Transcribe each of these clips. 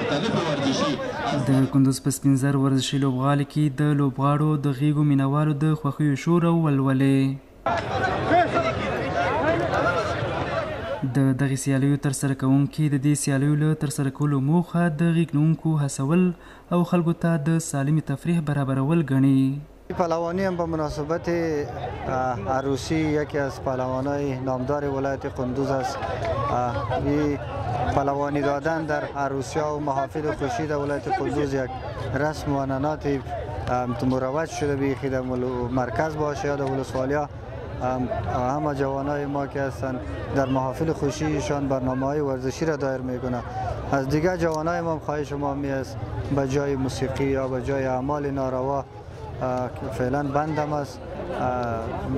مختلفو ورزشي د کندوز په سپین زر ورزشي لوبغالي کې د لوبغاړو د غیږو مینوالو د خوښیو شور او ولولې د دغې سیالیو ترسره کوونکي د دې سیالیو له ترسره کولو موخه د غیږ نیونکو هڅول او خلکو ته د سالمې تفریح برابرول ګڼي. پهلوانی هم به مناسبت عروسی یکی از پهلوانای نامدار ولایت قندوز است. پهلوانی دادن در عروسی ها و محافل خوشی در ولایت قندوز یک رسم و عنعنات مروج شده بیخی در مرکز باشه یا در ولسوالی همه جوانای ما که هستند در محافل خوشیشان برنامه‌های ورزشی را دایر میکنند. از دیگر جوانای ما خواهش ما می است به جای موسیقی یا به جای اعمال ناروا فعلا بندم است،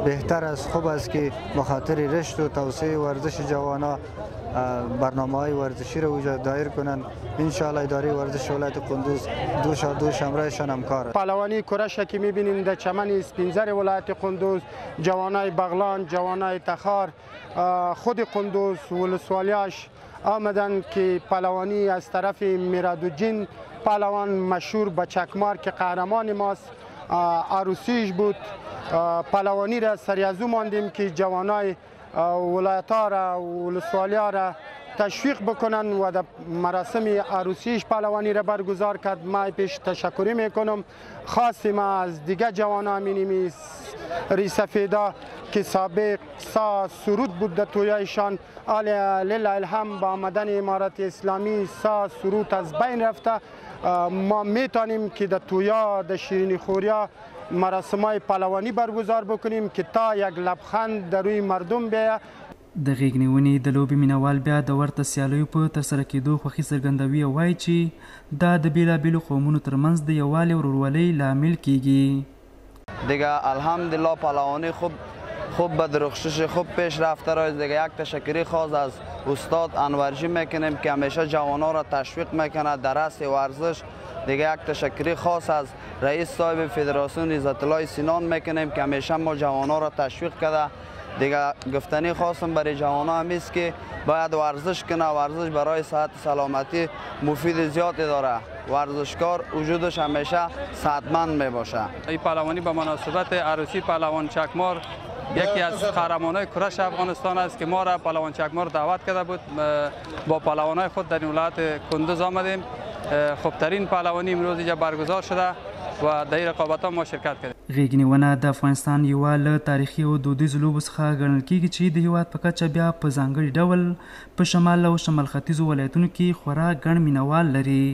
بهتر است، خوب است که به خاطر رشد و توسعه ورزش جوانا برنامه‌های ورزشی را وجود دایر کنند. ان شاء الله اداره ورزش ولایت قندوز دوش همراهشان همکار است. پهلوانی کرش که می‌بینید در چمن اسپینزر ولایت قندوز، جوانای بغلان، جوانای تخار، خود قندوز ولسوالیاش آمدن که پهلوانی از طرف میرادالدین پهلوان مشهور به چکمار که قهرمان ماست عروسیش بود. پهلوانی را سریازو ماندیم که جوانای ولایت‌ها را و ولسوالی‌ها را تشویق بکنن و در مراسم عروسیش پهلوانی را برگزار کرد. من پیش تشکری میکنم. خاصی ما از دیگه جوانان مینیم ریسفیدا که سابق سا سرود بود در تویایشان، لله الحمد با آمدن امارت اسلامی سا سرود از بین رفته. ما میتونیم که در تویا در شیرینی خوریا مراسمای پهلوانی برگزار بکنیم که تا یک لبخند در روی مردم بیاید. د غیږ نیونې د لوبې مینوال بیا د ورته سیالیو په ترسره کېدو خوښي څرګندوي او وایي چې دا د بېلابېلو قومونو ترمنځ د یووالي او ورورولۍ لامل کیږي. دیگه الحمدلله پهلوانی خوب به درخشش خوب پیش رفته را. دیگه یک تشکری خاص از استاد انورجی میکنیم که همیشه جوانان را تشویق میکنه در رأس ورزش. دیگه یک تشکری خاص از رئیس صاحب فدراسیون عزت الله سینان میکنیم که همیشه ما جوانان را تشویق کرده. دیگه گفتنی خواستم برای جوانان هم است که باید ورزش کنه. ورزش برای صحت سلامتی مفید زیادی داره. ورزشکار وجودش همیشه صحتمند می باشه. این پهلوانی به مناسبت عروسی پهلوان چکمار یکی از قهرمانان کرش افغانستان است که ما را پهلوان چکمار دعوت کرده بود. با پهلوانای خود در این ولایت کندوز آمدیم. خوبترین پهلوانی امروز اینجا برگزار شده و در این رقابت‌ها ما شرکت کردیم. غیږ نیونه د افغانستان یوه له تاریخي او دودیزو لوبو څخه ګڼل کېږي چې د هېواد په کچه بیا په ځانګړي ډول په شمال او شمال ختیځو ولایتونو کې خورا ګڼ مینوال لري.